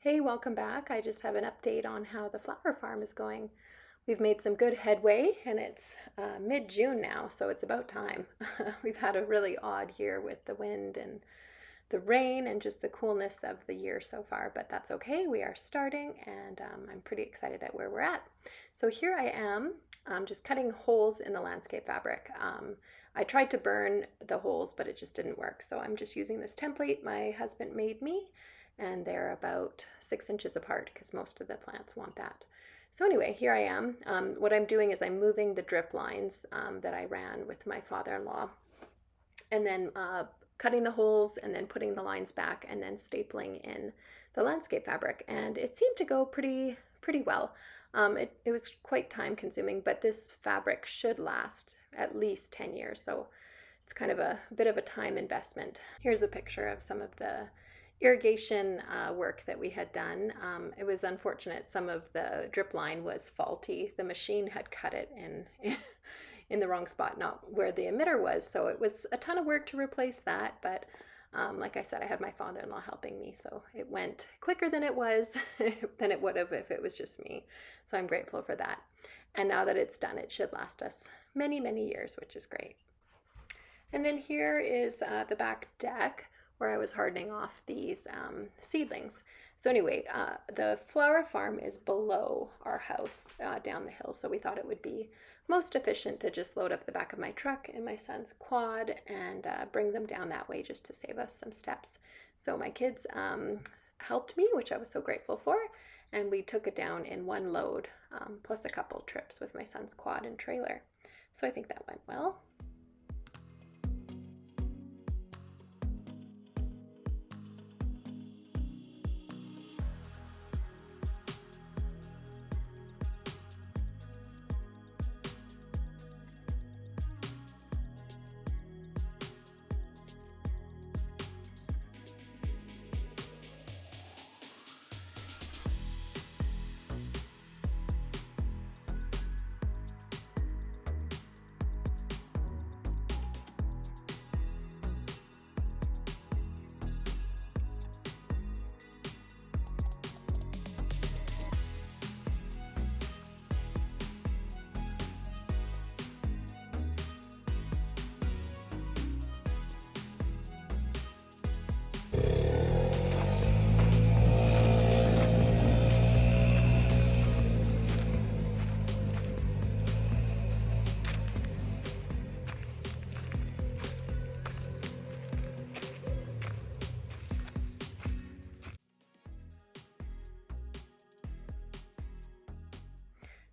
Hey, welcome back. I just have an update on how the flower farm is going. We've made some good headway and it's mid-June now, so it's about time. We've had a really odd year with the wind and the rain and just the coolness of the year so far, but that's okay. We are starting and I'm pretty excited at where we're at. So here I am, just cutting holes in the landscape fabric. I tried to burn the holes, but it just didn't work. So I'm just using this template my husband made me, and they're about 6 inches apart because most of the plants want that. So anyway, here I am. What I'm doing is I'm moving the drip lines that I ran with my father-in-law, and then cutting the holes and then putting the lines back and then stapling in the landscape fabric. And it seemed to go pretty well. It was quite time consuming, but this fabric should last at least 10 years. So it's kind of a bit of a time investment. Here's a picture of some of the irrigation work that we had done. It was unfortunate. Some of the drip line was faulty. The machine had cut it in the wrong spot, not where the emitter was. So it was a ton of work to replace that. But like I said, I had my father-in-law helping me, so it went quicker than it would have if it was just me. So I'm grateful for that. And now that it's done, it should last us many, many years, which is great. And then here is the back deck where I was hardening off these seedlings. So anyway, the flower farm is below our house down the hill, so we thought it would be most efficient to just load up the back of my truck and my son's quad and bring them down that way just to save us some steps. So my kids helped me, which I was so grateful for, and we took it down in one load, plus a couple trips with my son's quad and trailer. So I think that went well.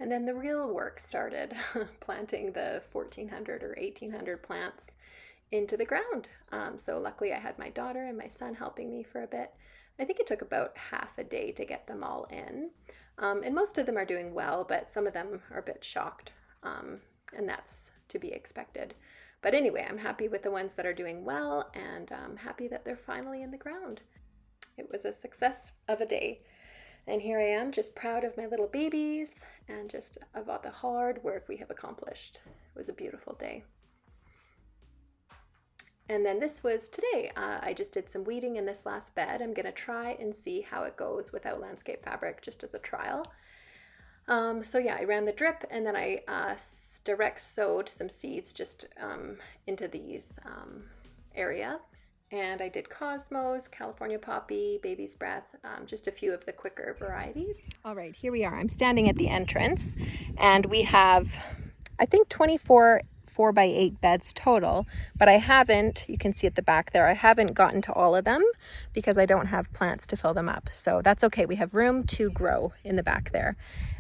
And then the real work started, planting the 1,400 or 1,800 plants into the ground. So luckily I had my daughter and my son helping me for a bit. I think it took about half a day to get them all in. And most of them are doing well, but some of them are a bit shocked, and that's to be expected. But anyway, I'm happy with the ones that are doing well, and I'm happy that they're finally in the ground. It was a success of a day. And here I am, just proud of my little babies and just about the hard work we have accomplished. It was a beautiful day. And then this was today. I just did some weeding in this last bed. I'm going to try and see how it goes without landscape fabric, just as a trial. So yeah, I ran the drip, and then I direct sowed some seeds just into these area. And I did Cosmos, California Poppy, Baby's Breath, just a few of the quicker varieties. All right, here we are. I'm standing at the entrance, and we have, I think, 24 4x8 beds total, but I haven't, you can see at the back there, I haven't gotten to all of them because I don't have plants to fill them up. So that's okay. We have room to grow in the back there.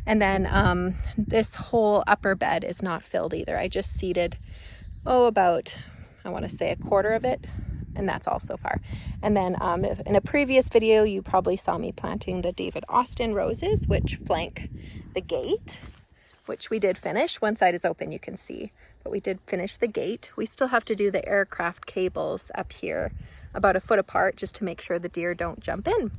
And then this whole upper bed is not filled either. I just seeded, about, I want to say a quarter of it. And that's all so far. And then in a previous video, you probably saw me planting the David Austin roses, which flank the gate, which we did finish. One side is open, you can see, but we did finish the gate. We still have to do the aircraft cables up here about a foot apart just to make sure the deer don't jump in.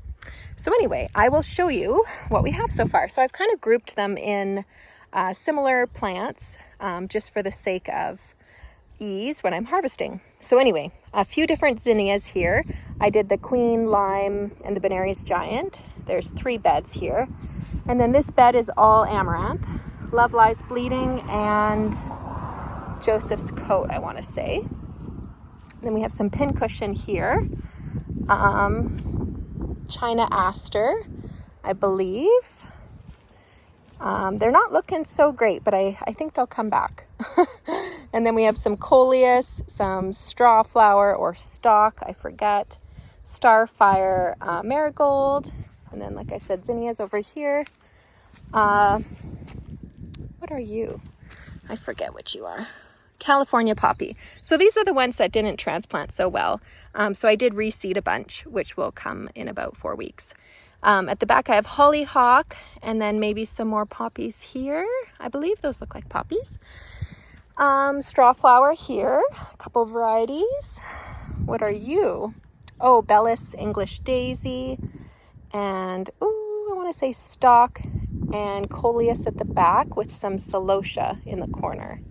So anyway, I will show you what we have so far. So I've kind of grouped them in similar plants just for the sake of ease when I'm harvesting. So anyway, a few different zinnias here. I did the Queen Lime and the Benary's Giant. There's 3 beds here. And then this bed is all amaranth, Love Lies Bleeding, and Joseph's Coat, I want to say. Then we have some pincushion here. China Aster, I believe. They're not looking so great, but I think they'll come back. And then we have some coleus, some straw flower or stock, I forget, starfire, marigold, and then, like I said, zinnias over here. What are you? I forget what you are. California poppy. So these are the ones that didn't transplant so well. So I did reseed a bunch, which will come in about 4 weeks. At the back I have hollyhock, and then maybe some more poppies here. I believe those look like poppies. Straw flower here, a couple varieties. What are you? Oh, Bellis English Daisy, and I want to say stock and coleus at the back with some celosia in the corner.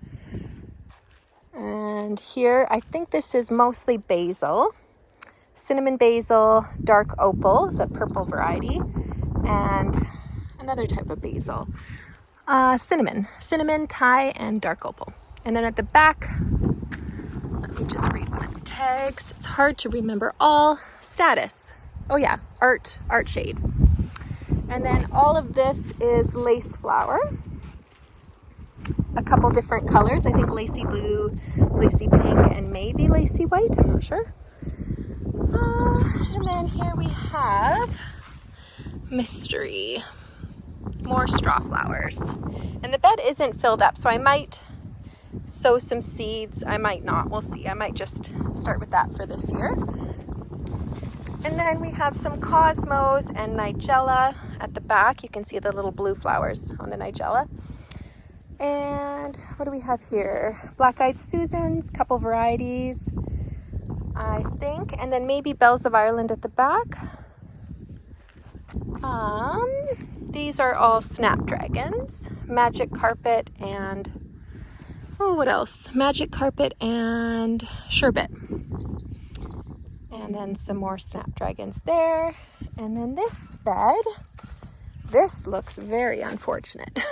And here, I think this is mostly basil, cinnamon basil, dark opal, the purple variety, and another type of basil, cinnamon, Thai, and dark opal. And then at the back, let me just read one of the tags. It's hard to remember all. Status. Oh yeah, art shade. And then all of this is lace flower. A couple different colors. I think lacy blue, lacy pink, and maybe lacy white. I'm not sure. And then here we have mystery. More straw flowers. And the bed isn't filled up, so I might sow some seeds. I might not. We'll see. I might just start with that for this year. And then we have some cosmos and nigella at the back. You can see the little blue flowers on the nigella. And what do we have here? Black-eyed Susans, couple varieties, I think. And then maybe Bells of Ireland at the back. These are all snapdragons, magic carpet, and what else? Magic carpet and sherbet. And then some more snapdragons there. And then this bed, this looks very unfortunate.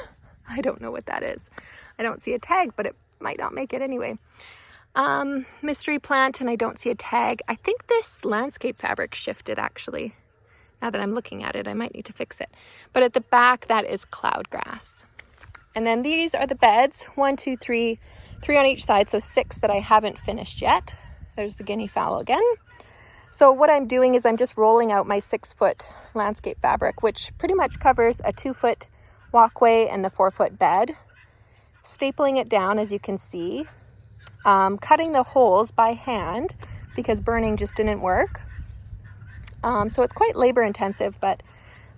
I don't know what that is. I don't see a tag, but it might not make it anyway. Mystery plant, and I don't see a tag. I think this landscape fabric shifted actually. Now that I'm looking at it, I might need to fix it. But at the back, that is cloudgrass. And then these are the beds, 1, 2, 3, 3 on each side, so 6 that I haven't finished yet. There's the guinea fowl again. So what I'm doing is I'm just rolling out my 6-foot landscape fabric, which pretty much covers a 2-foot walkway and the 4-foot bed. Stapling it down, as you can see. Cutting the holes by hand because burning just didn't work. So it's quite labor intensive, but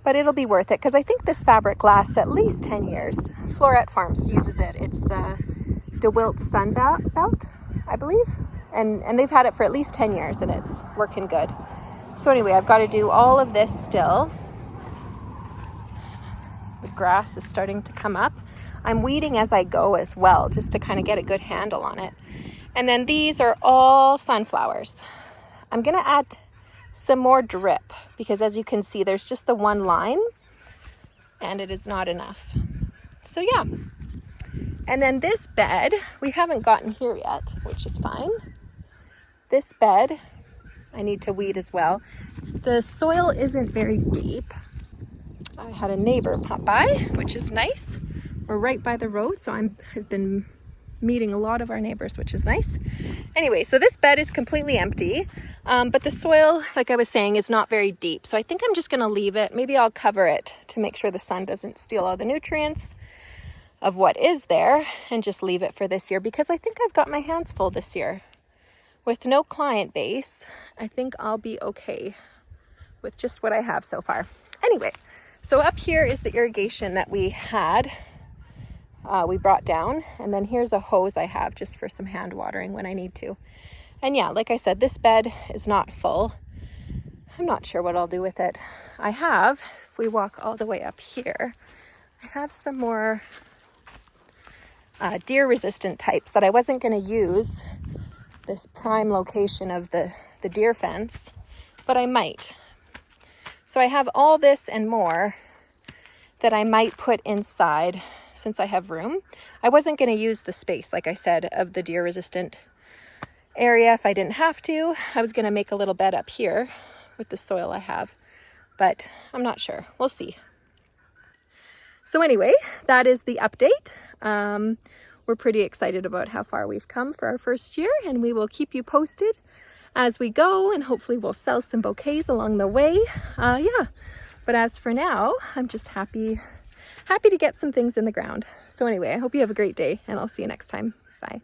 it'll be worth it because I think this fabric lasts at least 10 years. Florette Farms uses it. It's the DeWilt Sun Belt, I believe. And they've had it for at least 10 years and it's working good. So anyway, I've got to do all of this still. The grass is starting to come up. I'm weeding as I go as well, just to kind of get a good handle on it. And then these are all sunflowers. I'm going to add some more drip because as you can see, there's just the one line and it is not enough. So yeah. And then this bed, we haven't gotten here yet, which is fine. This bed, I need to weed as well. The soil isn't very deep. I had a neighbor pop by, which is nice. We're right by the road, so I've been meeting a lot of our neighbors, which is nice. Anyway, so this bed is completely empty, but the soil, like I was saying, is not very deep. So I think I'm just going to leave it. Maybe I'll cover it to make sure the sun doesn't steal all the nutrients of what is there and just leave it for this year because I think I've got my hands full this year. With no client base, I think I'll be okay with just what I have so far. Anyway, so up here is the irrigation that we had. We brought down, and then here's a hose I have just for some hand watering when I need to. And yeah, like I said, this bed is not full. I'm not sure what I'll do with it. I have, if we walk all the way up here, I have some more deer resistant types that I wasn't going to use this prime location of the deer fence, but I might. So I have all this and more that I might put inside since I have room. I wasn't going to use the space, like I said, of the deer resistant area if I didn't have to. I was going to make a little bed up here with the soil I have, but I'm not sure. We'll see. So anyway, that is the update. We're pretty excited about how far we've come for our first year, and we will keep you posted as we go, and hopefully we'll sell some bouquets along the way. Yeah, but as for now, I'm just happy to get some things in the ground. So anyway, I hope you have a great day, and I'll see you next time. Bye.